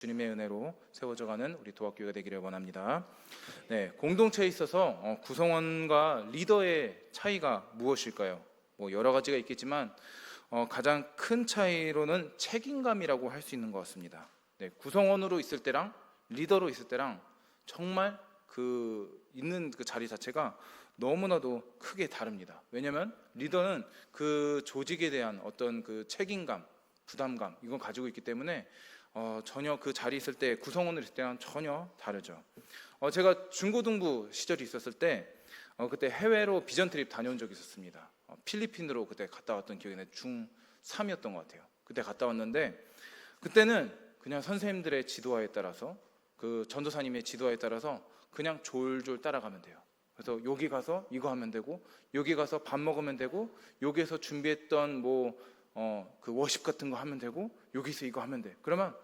주님의 은혜로 세워져가는 우리 도합교회가 되기를 원합니다. 네, 공동체에 있어서 구성원과 리더의 차이가 무엇일까요? 여러 가지가 있겠지만 가장 큰 차이로는 책임감이라고 할 수 있는 것 같습니다. 네, 구성원으로 있을 때랑 리더로 있을 때랑 정말 있는 그 자리 자체가 너무나도 크게 다릅니다. 왜냐하면 리더는 그 조직에 대한 어떤 그 책임감, 부담감 이건 가지고 있기 때문에 전혀 그 자리에 있을 때 구성원으로 있을 때랑 전혀 다르죠. 제가 중고등부 시절이 있었을 때 그때 해외로 비전 트립 다녀온 적이 있었습니다. 필리핀으로 그때 갔다 왔던 기억이 나요. 중3이었던 것 같아요. 그때 갔다 왔는데 그때는 그냥 선생님들의 지도하에 따라서 그 전도사님의 지도하에 따라서 그냥 졸졸 따라가면 돼요. 그래서 여기 가서 이거 하면 되고 여기 가서 밥 먹으면 되고 여기에서 준비했던 그 워십 같은 거 하면 되고 여기서 이거 하면 돼. 그러면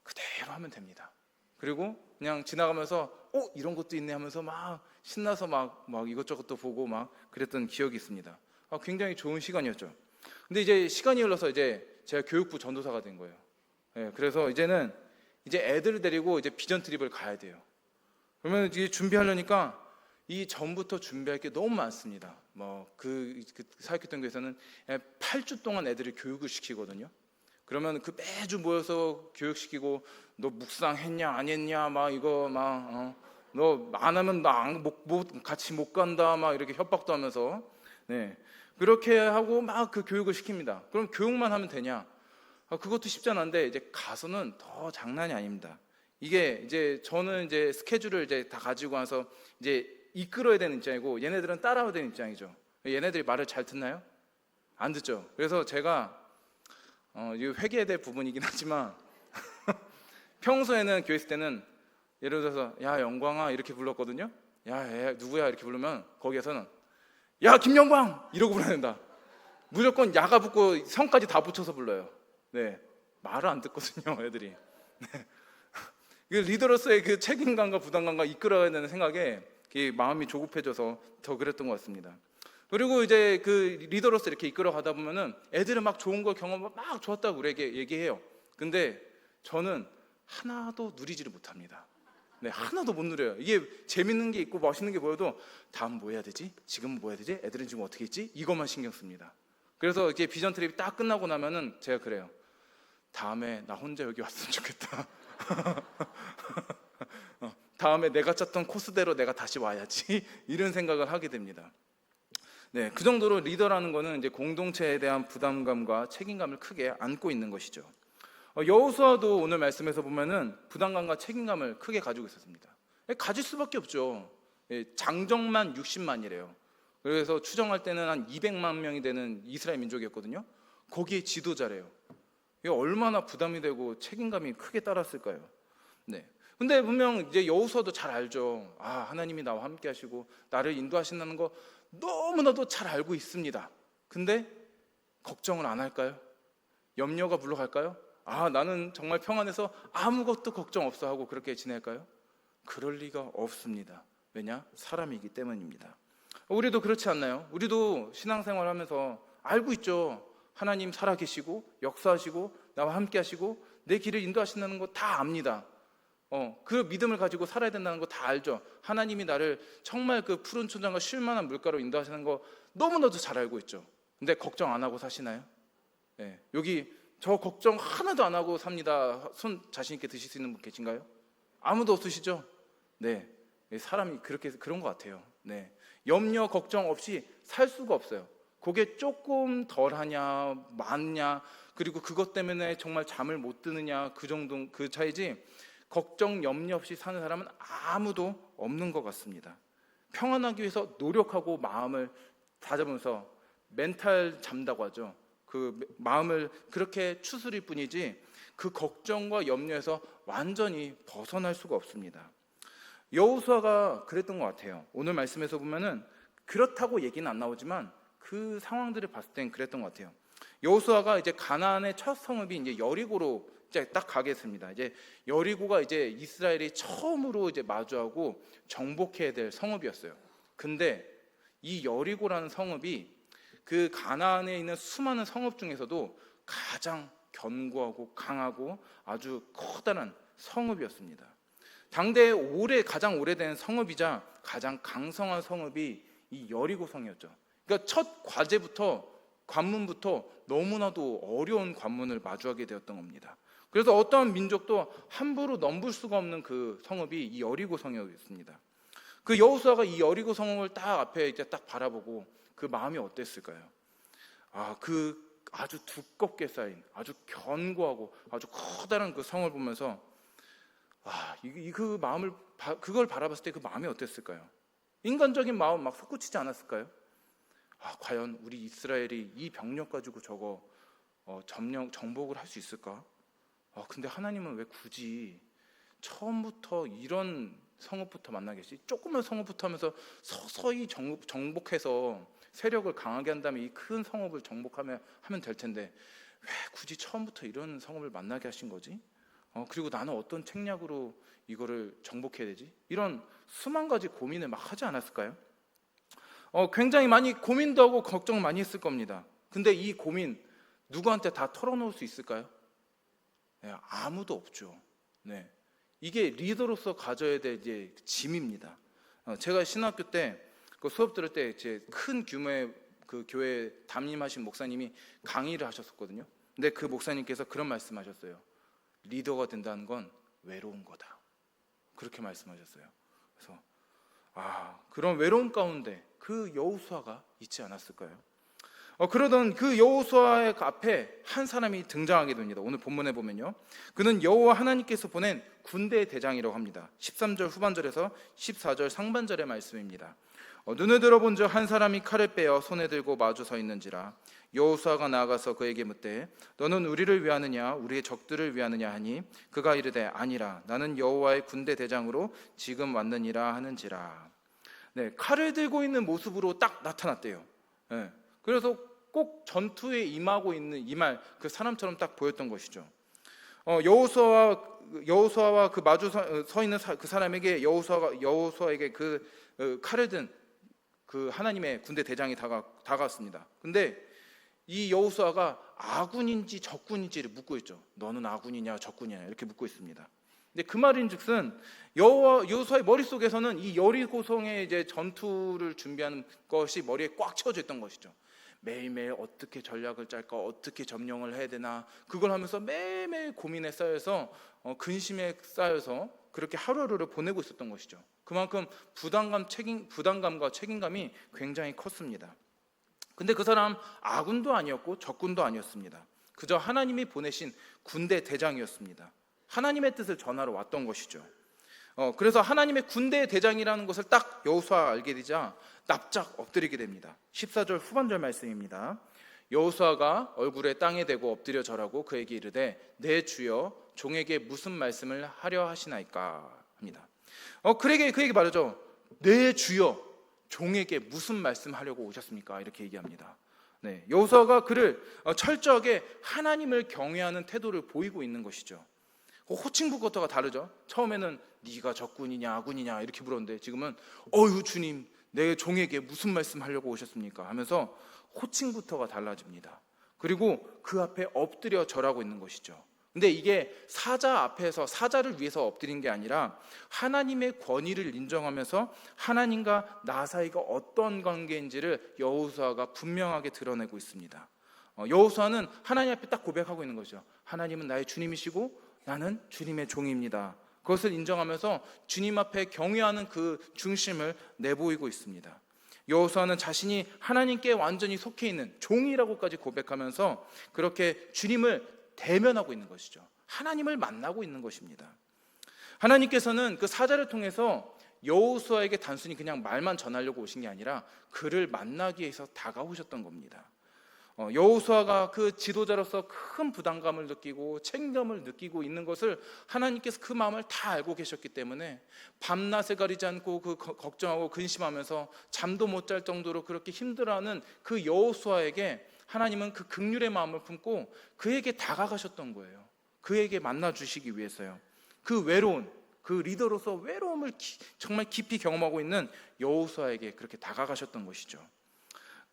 그대로 하면 됩니다. 그리고 그냥 지나가면서 이런 것도 있네 하면서 막 신나서 막 이것저것도 보고 막 그랬던 기억이 있습니다. 굉장히 좋은 시간이었죠. 근데 이제 시간이 흘러서 이제 제가 교육부 전도사가 된 거예요. 네, 그래서 이제는 애들을 데리고 이제 비전 트립을 가야 돼요. 그러면 이제 준비하려니까 이 전부터 준비할 게 너무 많습니다. 그 사역교통교에서는 8주 동안 애들을 교육을 시키거든요. 그러면 매주 모여서 교육시키고 너 묵상했냐 안 했냐 너 안 하면 나 같이 못 간다 이렇게 협박도 하면서 네 그렇게 하고 그 교육을 시킵니다. 그럼 교육만 하면 되냐? 그것도 쉽지 않은데 이제 가서는 더 장난이 아닙니다. 이게 이제 저는 이제 스케줄을 이제 다 가지고 와서 이제 이끌어야 되는 입장이고 얘네들은 따라와야 되는 입장이죠. 얘네들이 말을 잘 듣나요? 안 듣죠. 그래서 제가 회개해야 될 부분이긴 하지만 평소에는 교회 있을 때는 예를 들어서 야 영광아 이렇게 불렀거든요. 야 누구야 이렇게 부르면 거기에서는 야 김영광 이러고 불러야 된다. 무조건 야가 붙고 성까지 다 붙여서 불러요. 네, 말을 안 듣거든요 애들이. 네. 리더로서의 그 책임감과 부담감과 이끌어야 되는 생각에 마음이 조급해져서 더 그랬던 것 같습니다. 그리고 이제 그 리더로서 이렇게 이끌어 가다 보면은 애들은 막 좋은 거 경험하고 막 좋았다고 우리에게 얘기해요. 근데 저는 하나도 누리지를 못합니다. 네, 하나도 못 누려요. 이게 재밌는 게 있고 멋있는 게 보여도 다음 뭐 해야 되지? 지금은 뭐 해야 되지? 애들은 지금 어떻게 있지? 이것만 신경 씁니다. 그래서 이게 비전 트립이 딱 끝나고 나면은 제가 그래요. 다음에 나 혼자 여기 왔으면 좋겠다. 다음에 내가 짰던 코스대로 내가 다시 와야지 이런 생각을 하게 됩니다. 네, 그 정도로 리더라는 거는 이제 공동체에 대한 부담감과 책임감을 크게 안고 있는 것이죠. 여호수아도 오늘 말씀에서 보면은 부담감과 책임감을 크게 가지고 있었습니다. 가질 수밖에 없죠. 장정만 60만이래요. 그래서 추정할 때는 한 200만 명이 되는 이스라엘 민족이었거든요. 거기에 지도자래요. 이게 얼마나 부담이 되고 책임감이 크게 따랐을까요? 네. 근데 분명 이제 여호수아도 잘 알죠. 하나님이 나와 함께 하시고 나를 인도하신다는 거 너무나도 잘 알고 있습니다. 근데 걱정을 안 할까요? 염려가 물러갈까요? 나는 정말 평안해서 아무것도 걱정 없어 하고 그렇게 지낼까요? 그럴 리가 없습니다. 왜냐? 사람이기 때문입니다. 우리도 그렇지 않나요? 우리도 신앙생활 하면서 알고 있죠. 하나님 살아계시고 역사하시고 나와 함께 하시고 내 길을 인도하신다는 거 다 압니다. 그 믿음을 가지고 살아야 된다는 거 다 알죠. 하나님이 나를 정말 그 푸른 초장과 쉴만한 물가로 인도하시는 거 너무나도 잘 알고 있죠. 근데 걱정 안 하고 사시나요? 네, 여기 저 걱정 하나도 안 하고 삽니다. 손 자신 있게 드실 수 있는 분 계신가요? 아무도 없으시죠? 네, 사람이 그런 것 같아요. 네, 염려 걱정 없이 살 수가 없어요. 그게 조금 덜하냐 많냐 그리고 그것 때문에 정말 잠을 못 드느냐 그 정도 그 차이지 걱정 염려 없이 사는 사람은 아무도 없는 것 같습니다. 평안하기 위해서 노력하고 마음을 다잡으면서 멘탈 잠다고 하죠. 그 마음을 그렇게 추스릴 뿐이지 그 걱정과 염려에서 완전히 벗어날 수가 없습니다. 여호수아가 그랬던 것 같아요. 오늘 말씀에서 보면은 그렇다고 얘기는 안 나오지만 그 상황들을 봤을 땐 그랬던 것 같아요. 여호수아가 이제 가나안의 첫 성읍이 이제 여리고로 이제 딱 가겠습니다. 이제 여리고가 이제 이스라엘이 처음으로 이제 마주하고 정복해야 될 성읍이었어요. 근데 이 여리고라는 성읍이 그 가나안에 있는 수많은 성읍 중에서도 가장 견고하고 강하고 아주 커다란 성읍이었습니다. 당대 가장 오래된 성읍이자 가장 강성한 성읍이 이 여리고 성이었죠. 그러니까 첫 관문부터 너무나도 어려운 관문을 마주하게 되었던 겁니다. 그래서 어떠한 민족도 함부로 넘볼 수가 없는 그 성읍이 이 여리고 성이었습니다. 그 여호수아가 이 여리고 성읍을 딱 앞에 이제 딱 바라보고 그 마음이 어땠을까요? 그 아주 두껍게 쌓인 아주 견고하고 아주 커다란 그 성을 보면서 그 마음을 그걸 바라봤을 때 그 마음이 어땠을까요? 인간적인 마음 막 솟구치지 않았을까요? 과연 우리 이스라엘이 이 병력 가지고 저거 정복을 할 수 있을까? 근데 하나님은 왜 굳이 처음부터 이런 성읍부터 만나겠지? 조그만 성읍부터 하면서 서서히 정복해서 세력을 강하게 한 다음에 이 큰 성읍을 정복하면 될 텐데 왜 굳이 처음부터 이런 성읍을 만나게 하신 거지? 그리고 나는 어떤 책략으로 이거를 정복해야 되지? 이런 수만 가지 고민을 막 하지 않았을까요? 굉장히 많이 고민도 하고 걱정 많이 했을 겁니다. 근데 이 고민 누구한테 다 털어놓을 수 있을까요? 네, 아무도 없죠. 네, 이게 리더로서 가져야 될 이제 짐입니다. 제가 신학교 때 그 수업 들을 때 이제 큰 규모의 그 교회 담임하신 목사님이 강의를 하셨었거든요. 근데 그 목사님께서 그런 말씀하셨어요. 리더가 된다는 건 외로운 거다. 그렇게 말씀하셨어요. 그래서 그런 외로움 가운데 그 여호수아가 있지 않았을까요? 그러던 그 여호수아의 앞에 한 사람이 등장하게 됩니다. 오늘 본문에 보면요, 그는 여호와 하나님께서 보낸 군대의 대장이라고 합니다. 13절 후반절에서 14절 상반절의 말씀입니다. 눈을 들어본 즉 한 사람이 칼을 빼어 손에 들고 마주 서 있는지라. 여호수아가 나아가서 그에게 묻되 너는 우리를 위하느냐 우리의 적들을 위하느냐 하니 그가 이르되 아니라 나는 여호와의 군대 대장으로 지금 왔느니라 하는지라. 네, 칼을 들고 있는 모습으로 딱 나타났대요. 네, 그래서 꼭 전투에 임하고 임할 그 사람처럼 딱 보였던 것이죠. 여호수아와 그 마주 서 있는 그 사람에게 여호수아에게 그 칼을 든 그 하나님의 군대 대장이 다가왔습니다. 근데 이 여호수아가 아군인지 적군인지를 묻고 있죠. 너는 아군이냐 적군이냐 이렇게 묻고 있습니다. 근데 그 말인즉슨 여호수아의 머릿속에서는 이 여리고성의 이제 전투를 준비하는 것이 머리에 꽉 채워져 있던 것이죠. 매일매일 어떻게 전략을 짤까, 어떻게 점령을 해야 되나, 그걸 하면서 매일매일 고민에 쌓여서 근심에 쌓여서 그렇게 하루하루를 보내고 있었던 것이죠. 그만큼 부담감과 책임감이 굉장히 컸습니다. 근데 그 사람 아군도 아니었고 적군도 아니었습니다. 그저 하나님이 보내신 군대 대장이었습니다. 하나님의 뜻을 전하러 왔던 것이죠. 그래서 하나님의 군대 대장이라는 것을 딱 여호수아가 알게 되자 납작 엎드리게 됩니다. 14절 후반절 말씀입니다. 여호수아가 얼굴에 땅에 대고 엎드려 절하고 그에게 이르되 내 주여 종에게 무슨 말씀을 하려 하시나이까 합니다. 그에게 말하죠. 내 주여 종에게 무슨 말씀하려고 오셨습니까? 이렇게 얘기합니다. 네, 여호수아가 그를 철저하게 하나님을 경외하는 태도를 보이고 있는 것이죠. 호칭부부터가 다르죠. 처음에는 네가 적군이냐 아군이냐 이렇게 물었는데 지금은 주님 내 종에게 무슨 말씀하려고 오셨습니까? 하면서 호칭부터가 달라집니다. 그리고 그 앞에 엎드려 절하고 있는 것이죠. 근데 이게 사자 앞에서 사자를 위해서 엎드린 게 아니라 하나님의 권위를 인정하면서 하나님과 나 사이가 어떤 관계인지를 여호수아가 분명하게 드러내고 있습니다. 여호수아는 하나님 앞에 딱 고백하고 있는 거죠. 하나님은 나의 주님이시고 나는 주님의 종입니다. 그것을 인정하면서 주님 앞에 경외하는 그 중심을 내보이고 있습니다. 여호수아는 자신이 하나님께 완전히 속해 있는 종이라고까지 고백하면서 그렇게 주님을 대면하고 있는 것이죠. 하나님을 만나고 있는 것입니다. 하나님께서는 그 사자를 통해서 여호수아에게 단순히 그냥 말만 전하려고 오신 게 아니라 그를 만나기 위해서 다가오셨던 겁니다. 여호수아가 그 지도자로서 큰 부담감을 느끼고 책임감을 느끼고 있는 것을 하나님께서 그 마음을 다 알고 계셨기 때문에 밤낮을 가리지 않고 그 걱정하고 근심하면서 잠도 못 잘 정도로 그렇게 힘들어하는 그 여호수아에게 하나님은 그 긍휼의 마음을 품고 그에게 다가가셨던 거예요. 그에게 만나 주시기 위해서요. 그 외로운 그 리더로서 외로움을 정말 깊이 경험하고 있는 여호수아에게 그렇게 다가가셨던 것이죠.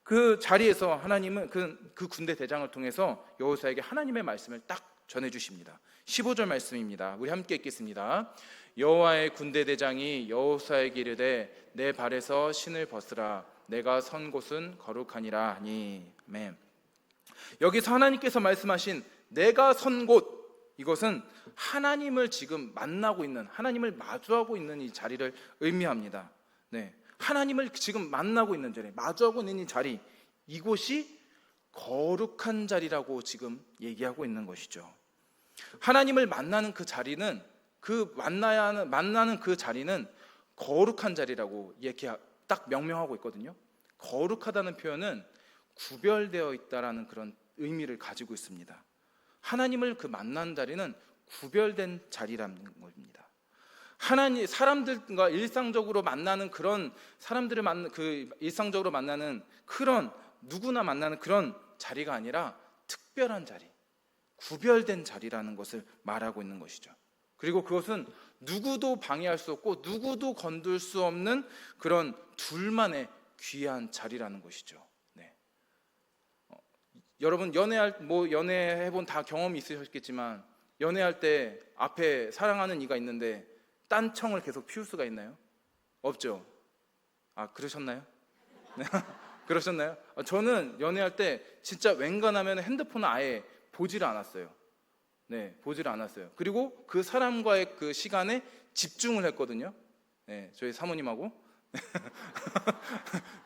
그 자리에서 하나님은 그 군대 대장을 통해서 여호수아에게 하나님의 말씀을 딱 전해 주십니다. 15절 말씀입니다. 우리 함께 읽겠습니다. 여호와의 군대 대장이 여호수아에게 이르되 내 발에서 신을 벗으라 내가 선 곳은 거룩하니라 하니. 아멘. 여기서 하나님께서 말씀하신 내가 선 곳, 이것은 하나님을 지금 만나고 있는, 하나님을 마주하고 있는 이 자리를 의미합니다. 네, 하나님을 지금 만나고 있는 자리, 마주하고 있는 이 자리, 이곳이 거룩한 자리라고 지금 얘기하고 있는 것이죠. 하나님을 만나는 그 자리는, 만나는 그 자리는 거룩한 자리라고 이렇게 딱 명명하고 있거든요. 거룩하다는 표현은 구별되어 있다라는 그런 의미를 가지고 있습니다. 하나님을 만난 자리는 구별된 자리라는 겁니다. 사람들과 일상적으로 만나는 그런 사람들을 일상적으로 만나는 그런 누구나 만나는 그런 자리가 아니라 특별한 자리, 구별된 자리라는 것을 말하고 있는 것이죠. 그리고 그것은 누구도 방해할 수 없고 누구도 건들 수 없는 그런 둘만의 귀한 자리라는 것이죠. 네. 여러분 연애해본 다 경험이 있으셨겠지만 연애할 때 앞에 사랑하는 이가 있는데 딴청을 계속 피울 수가 있나요? 없죠. 그러셨나요? 네. 그러셨나요? 저는 연애할 때 진짜 웬간하면 핸드폰을 아예 보지를 않았어요. 네, 보지를 않았어요. 그리고 그 사람과의 그 시간에 집중을 했거든요. 네, 저희 사모님하고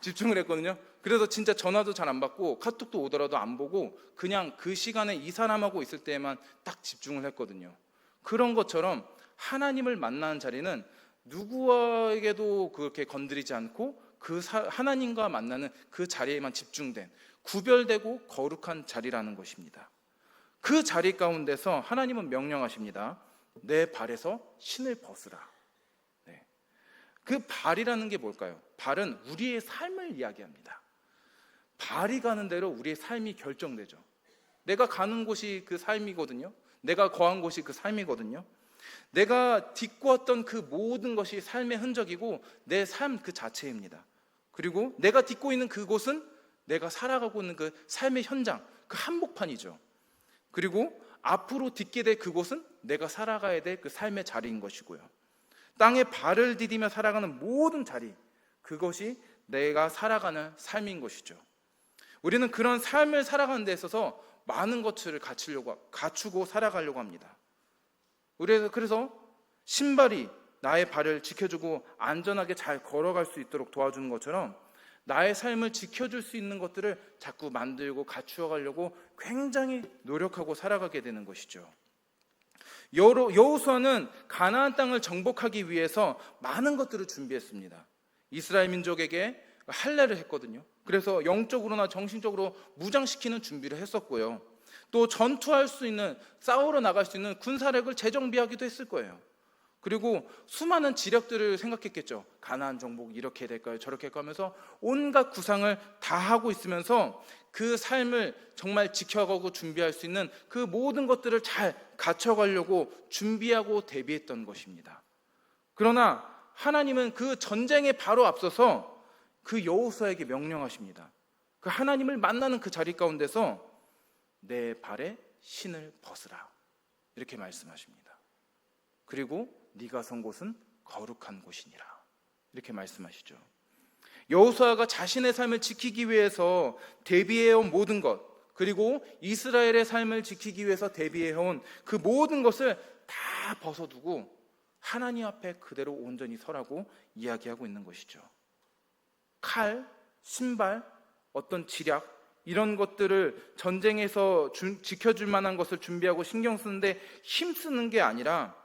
집중을 했거든요. 그래서 진짜 전화도 잘 안 받고 카톡도 오더라도 안 보고 그냥 그 시간에 이 사람하고 있을 때만 딱 집중을 했거든요. 그런 것처럼 하나님을 만나는 자리는 누구에게도 그렇게 건드리지 않고 하나님과 만나는 그 자리에만 집중된 구별되고 거룩한 자리라는 것입니다. 그 자리 가운데서 하나님은 명령하십니다. 내 발에서 신을 벗으라. 네. 그 발이라는 게 뭘까요? 발은 우리의 삶을 이야기합니다. 발이 가는 대로 우리의 삶이 결정되죠. 내가 가는 곳이 그 삶이거든요. 내가 거한 곳이 그 삶이거든요. 내가 딛고왔던 그 모든 것이 삶의 흔적이고 내 삶 그 자체입니다. 그리고 내가 딛고 있는 그곳은 내가 살아가고 있는 그 삶의 현장, 그 한복판이죠. 그리고 앞으로 딛게 될 그곳은 내가 살아가야 될 그 삶의 자리인 것이고요. 땅에 발을 디디며 살아가는 모든 자리, 그것이 내가 살아가는 삶인 것이죠. 우리는 그런 삶을 살아가는 데 있어서 많은 것들을 갖추고 살아가려고 합니다. 그래서 신발이 나의 발을 지켜주고 안전하게 잘 걸어갈 수 있도록 도와주는 것처럼 나의 삶을 지켜줄 수 있는 것들을 자꾸 만들고 갖추어 가려고 굉장히 노력하고 살아가게 되는 것이죠. 여호수아는 가나안 땅을 정복하기 위해서 많은 것들을 준비했습니다. 이스라엘 민족에게 할례를 했거든요. 그래서 영적으로나 정신적으로 무장시키는 준비를 했었고요. 또 전투할 수 있는, 싸우러 나갈 수 있는 군사력을 재정비하기도 했을 거예요. 그리고 수많은 지력들을 생각했겠죠. 가나안 정복 이렇게 될까요? 저렇게 할까 하면서 온갖 구상을 다 하고 있으면서 그 삶을 정말 지켜가고 준비할 수 있는 그 모든 것들을 잘 갖춰가려고 준비하고 대비했던 것입니다. 그러나 하나님은 그 전쟁에 바로 앞서서 그 여호수아에게 명령하십니다. 그 하나님을 만나는 그 자리 가운데서 내 발에 신을 벗으라, 이렇게 말씀하십니다. 그리고 네가 선 곳은 거룩한 곳이니라, 이렇게 말씀하시죠. 여호수아가 자신의 삶을 지키기 위해서 대비해온 모든 것, 그리고 이스라엘의 삶을 지키기 위해서 대비해온 그 모든 것을 다 벗어두고 하나님 앞에 그대로 온전히 서라고 이야기하고 있는 것이죠. 칼, 신발, 어떤 지략, 이런 것들을 전쟁에서 지켜줄 만한 것을 준비하고 신경 쓰는데 힘쓰는 게 아니라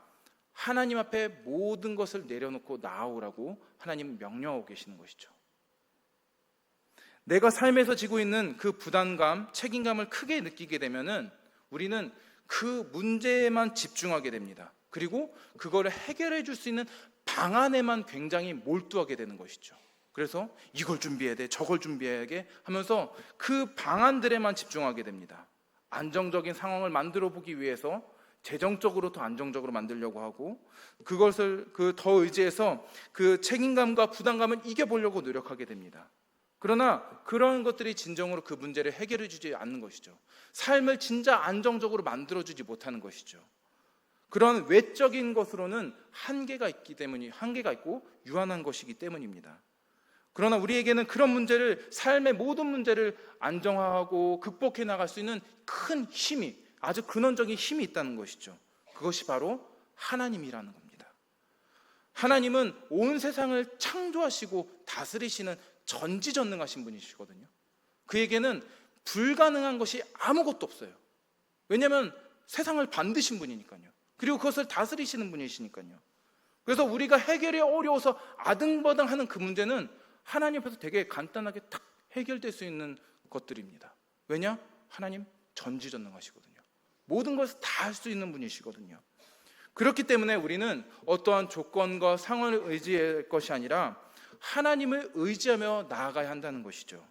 하나님 앞에 모든 것을 내려놓고 나아오라고 하나님은 명령하고 계시는 것이죠. 내가 삶에서 지고 있는 그 부담감, 책임감을 크게 느끼게 되면은 우리는 그 문제에만 집중하게 됩니다. 그리고 그거를 해결해 줄 수 있는 방안에만 굉장히 몰두하게 되는 것이죠. 그래서 이걸 준비해야 돼, 저걸 준비해야 돼 하면서 그 방안들에만 집중하게 됩니다. 안정적인 상황을 만들어 보기 위해서 재정적으로 더 안정적으로 만들려고 하고 그것을 더 의지해서 그 책임감과 부담감을 이겨보려고 노력하게 됩니다. 그러나 그런 것들이 진정으로 그 문제를 해결해 주지 않는 것이죠. 삶을 진짜 안정적으로 만들어 주지 못하는 것이죠. 그런 외적인 것으로는 한계가 있고 유한한 것이기 때문입니다. 그러나 우리에게는 그런 문제를, 삶의 모든 문제를 안정화하고 극복해 나갈 수 있는 큰 힘이, 아주 근원적인 힘이 있다는 것이죠. 그것이 바로 하나님이라는 겁니다. 하나님은 온 세상을 창조하시고 다스리시는 전지전능하신 분이시거든요. 그에게는 불가능한 것이 아무것도 없어요. 왜냐하면 세상을 만드신 분이니까요. 그리고 그것을 다스리시는 분이시니까요. 그래서 우리가 해결이 어려워서 아등바등하는 그 문제는 하나님 앞에서 되게 간단하게 탁 해결될 수 있는 것들입니다. 왜냐? 하나님 전지전능하시거든요. 모든 것을 다 할 수 있는 분이시거든요. 그렇기 때문에 우리는 어떠한 조건과 상황을 의지할 것이 아니라 하나님을 의지하며 나아가야 한다는 것이죠.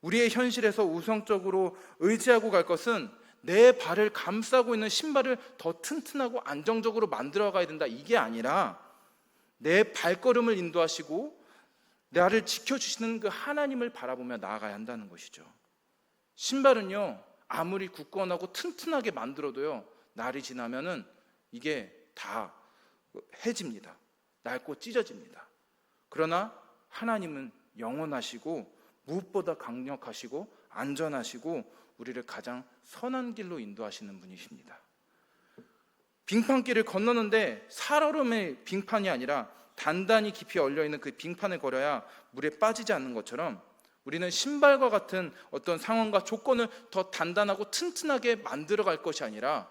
우리의 현실에서 우선적으로 의지하고 갈 것은 내 발을 감싸고 있는 신발을 더 튼튼하고 안정적으로 만들어 가야 된다, 이게 아니라 내 발걸음을 인도하시고 나를 지켜주시는 그 하나님을 바라보며 나아가야 한다는 것이죠. 신발은요, 아무리 굳건하고 튼튼하게 만들어도요, 날이 지나면은 이게 다 해집니다. 낡고 찢어집니다. 그러나 하나님은 영원하시고 무엇보다 강력하시고 안전하시고 우리를 가장 선한 길로 인도하시는 분이십니다. 빙판길을 건너는데 살얼음의 빙판이 아니라 단단히 깊이 얼려있는 그 빙판을 걸어야 물에 빠지지 않는 것처럼 우리는 신발과 같은 어떤 상황과 조건을 더 단단하고 튼튼하게 만들어갈 것이 아니라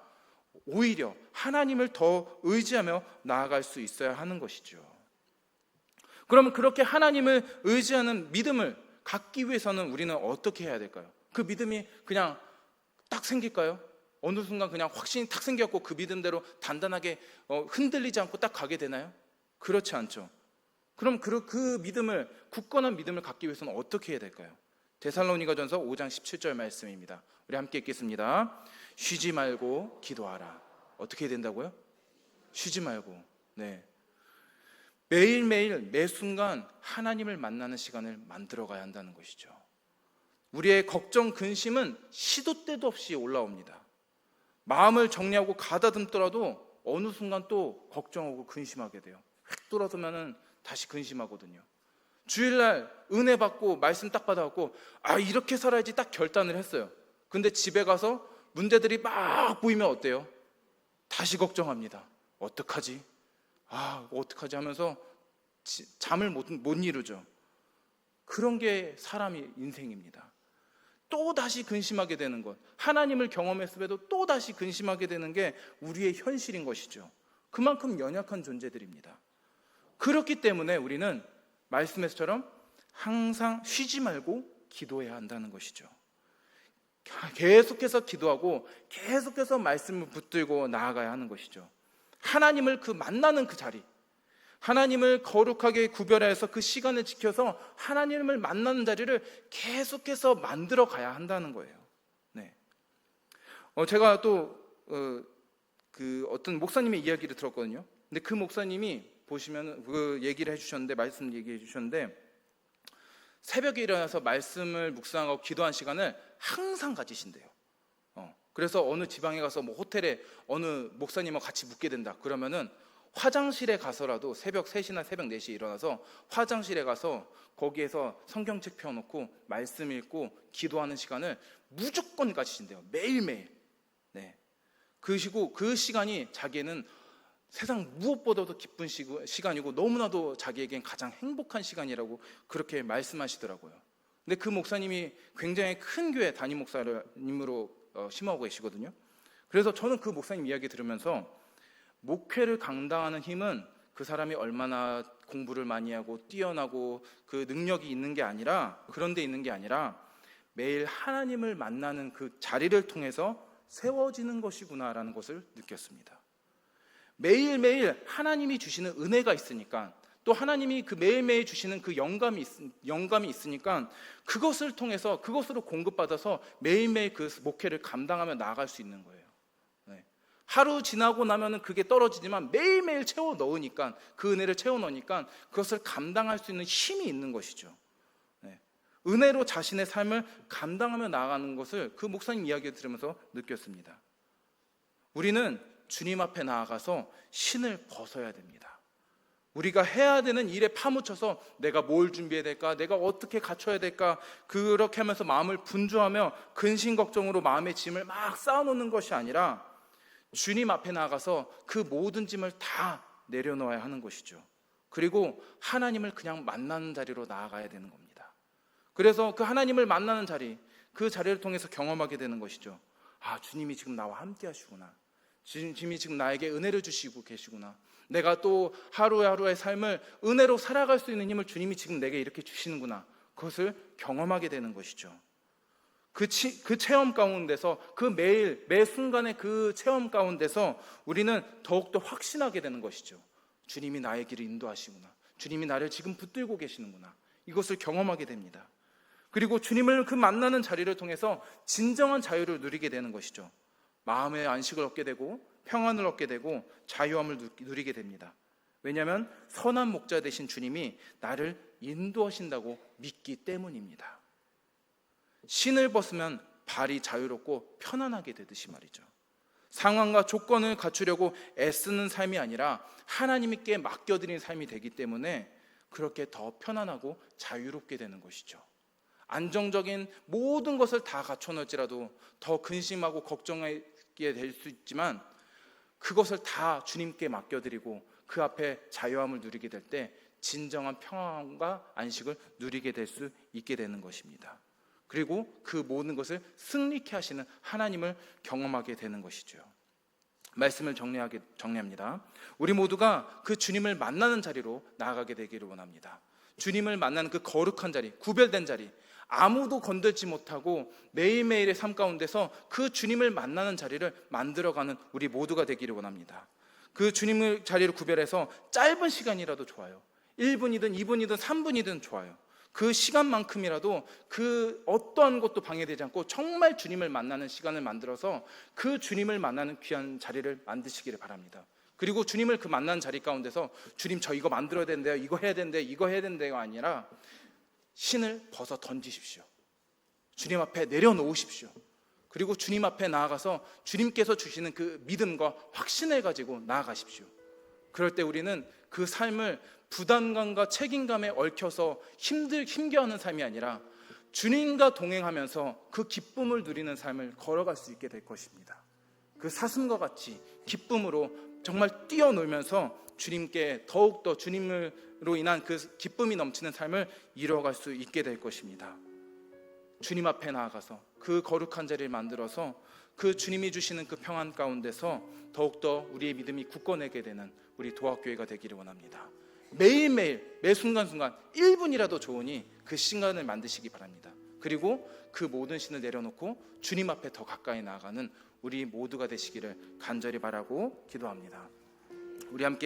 오히려 하나님을 더 의지하며 나아갈 수 있어야 하는 것이죠. 그러면 그렇게 하나님을 의지하는 믿음을 갖기 위해서는 우리는 어떻게 해야 될까요? 그 믿음이 그냥 딱 생길까요? 어느 순간 그냥 확신이 탁 생겼고 그 믿음대로 단단하게 흔들리지 않고 딱 가게 되나요? 그렇지 않죠. 그럼 그 믿음을, 굳건한 믿음을 갖기 위해서는 어떻게 해야 될까요? 데살로니가전서 5장 17절 말씀입니다. 우리 함께 읽겠습니다. 쉬지 말고 기도하라. 어떻게 해야 된다고요? 쉬지 말고. 네. 매일매일 매 순간 하나님을 만나는 시간을 만들어 가야 한다는 것이죠. 우리의 걱정, 근심은 시도 때도 없이 올라옵니다. 마음을 정리하고 가다듬더라도 어느 순간 또 걱정하고 근심하게 돼요. 휙 돌아서면은 다시 근심하거든요. 주일날 은혜 받고 말씀 딱 받아갖고 이렇게 살아야지 딱 결단을 했어요. 근데 집에 가서 문제들이 막 보이면 어때요? 다시 걱정합니다. 어떡하지? 어떡하지 하면서 잠을 못 이루죠. 그런 게 사람의 인생입니다. 또 다시 근심하게 되는 것, 하나님을 경험했음에도 또 다시 근심하게 되는 게 우리의 현실인 것이죠. 그만큼 연약한 존재들입니다. 그렇기 때문에 우리는 말씀에서처럼 항상 쉬지 말고 기도해야 한다는 것이죠. 계속해서 기도하고 계속해서 말씀을 붙들고 나아가야 하는 것이죠. 하나님을 만나는 그 자리, 하나님을 거룩하게 구별해서 그 시간을 지켜서 하나님을 만나는 자리를 계속해서 만들어 가야 한다는 거예요. 네. 제가 또 어떤 목사님의 이야기를 들었거든요. 근데 그 목사님이 보시면 그 얘기를 해주셨는데, 말씀 얘기해 주셨는데, 새벽에 일어나서 말씀을 묵상하고 기도한 시간을 항상 가지신대요. 그래서 어느 지방에 가서 호텔에 어느 목사님과 같이 묵게 된다 그러면은 화장실에 가서라도 새벽 3시나 새벽 4시에 일어나서 화장실에 가서 거기에서 성경책 펴놓고 말씀 읽고 기도하는 시간을 무조건 가지신대요. 매일매일. 네. 그 시간이 자기는 세상 무엇보다도 기쁜 시간이고 너무나도 자기에겐 가장 행복한 시간이라고 그렇게 말씀하시더라고요. 근데 그 목사님이 굉장히 큰 교회 담임 목사님으로 심하고 계시거든요. 그래서 저는 그 목사님 이야기 들으면서 목회를 감당하는 힘은 그 사람이 얼마나 공부를 많이 하고 뛰어나고 그 능력이 있는 게 아니라, 그런 데 있는 게 아니라 매일 하나님을 만나는 그 자리를 통해서 세워지는 것이구나라는 것을 느꼈습니다. 매일매일 하나님이 주시는 은혜가 있으니까, 또 하나님이 그 매일매일 주시는 그 영감이 있으니까 그것을 통해서, 그것으로 공급받아서 매일매일 그 목회를 감당하며 나아갈 수 있는 거예요. 네. 하루 지나고 나면은 그게 떨어지지만 매일매일 채워 넣으니까, 그 은혜를 채워 넣으니까 그것을 감당할 수 있는 힘이 있는 것이죠. 네. 은혜로 자신의 삶을 감당하며 나아가는 것을 그 목사님 이야기를 들으면서 느꼈습니다. 우리는 주님 앞에 나아가서 신을 벗어야 됩니다. 우리가 해야 되는 일에 파묻혀서 내가 뭘 준비해야 될까, 내가 어떻게 갖춰야 될까, 그렇게 하면서 마음을 분주하며 근심 걱정으로 마음의 짐을 막 쌓아놓는 것이 아니라 주님 앞에 나가서 그 모든 짐을 다 내려놓아야 하는 것이죠. 그리고 하나님을 그냥 만나는 자리로 나아가야 되는 겁니다. 그래서 그 하나님을 만나는 자리, 그 자리를 통해서 경험하게 되는 것이죠. 아, 주님이 지금 나와 함께 하시구나. 주님이 지금 나에게 은혜를 주시고 계시구나. 내가 또 하루하루의 삶을 은혜로 살아갈 수 있는 힘을 주님이 지금 내게 이렇게 주시는구나. 그것을 경험하게 되는 것이죠. 그 체험 가운데서, 그 매일 매 순간의 그 체험 가운데서 우리는 더욱더 확신하게 되는 것이죠. 주님이 나의 길을 인도하시구나. 주님이 나를 지금 붙들고 계시는구나. 이것을 경험하게 됩니다. 그리고 주님을 그 만나는 자리를 통해서 진정한 자유를 누리게 되는 것이죠. 마음의 안식을 얻게 되고 평안을 얻게 되고 자유함을 누리게 됩니다. 왜냐하면 선한 목자 되신 주님이 나를 인도하신다고 믿기 때문입니다. 신을 벗으면 발이 자유롭고 편안하게 되듯이 말이죠. 상황과 조건을 갖추려고 애쓰는 삶이 아니라 하나님께 맡겨드린 삶이 되기 때문에 그렇게 더 편안하고 자유롭게 되는 것이죠. 안정적인 모든 것을 다 갖춰놓을지라도 더 근심하고 걱정하게 될 수 있지만 그것을 다 주님께 맡겨드리고 그 앞에 자유함을 누리게 될 때 진정한 평안과 안식을 누리게 될 수 있게 되는 것입니다. 그리고 그 모든 것을 승리케 하시는 하나님을 경험하게 되는 것이죠. 말씀을 정리합니다. 우리 모두가 그 주님을 만나는 자리로 나아가게 되기를 원합니다. 주님을 만나는 그 거룩한 자리, 구별된 자리, 아무도 건들지 못하고 매일매일의 삶 가운데서 그 주님을 만나는 자리를 만들어가는 우리 모두가 되기를 원합니다. 그 주님의 자리를 구별해서 짧은 시간이라도 좋아요. 1분이든 2분이든 3분이든 좋아요. 그 시간만큼이라도 그 어떠한 것도 방해되지 않고 정말 주님을 만나는 시간을 만들어서 그 주님을 만나는 귀한 자리를 만드시기를 바랍니다. 그리고 주님을 그 만나는 자리 가운데서 주님 저 이거 만들어야 되는데요, 이거 해야 되는데요, 이거 해야 되는데가 아니라 신을 벗어 던지십시오. 주님 앞에 내려놓으십시오. 그리고 주님 앞에 나아가서 주님께서 주시는 그 믿음과 확신을 가지고 나아가십시오. 그럴 때 우리는 그 삶을 부담감과 책임감에 얽혀서 힘겨워하는 삶이 아니라 주님과 동행하면서 그 기쁨을 누리는 삶을 걸어갈 수 있게 될 것입니다. 그 사슴과 같이 기쁨으로 정말 뛰어놀면서 주님께 더욱더 주님으로 인한 그 기쁨이 넘치는 삶을 이루어갈 수 있게 될 것입니다. 주님 앞에 나아가서 그 거룩한 자리를 만들어서 그 주님이 주시는 그 평안 가운데서 더욱더 우리의 믿음이 굳건하게 되는 우리 도합교회가 되기를 원합니다. 매일매일 매 순간순간 1분이라도 좋으니 그 시간을 만드시기 바랍니다. 그리고 그 모든 신을 내려놓고 주님 앞에 더 가까이 나아가는 우리 모두가 되시기를 간절히 바라고 기도합니다. 우리 함께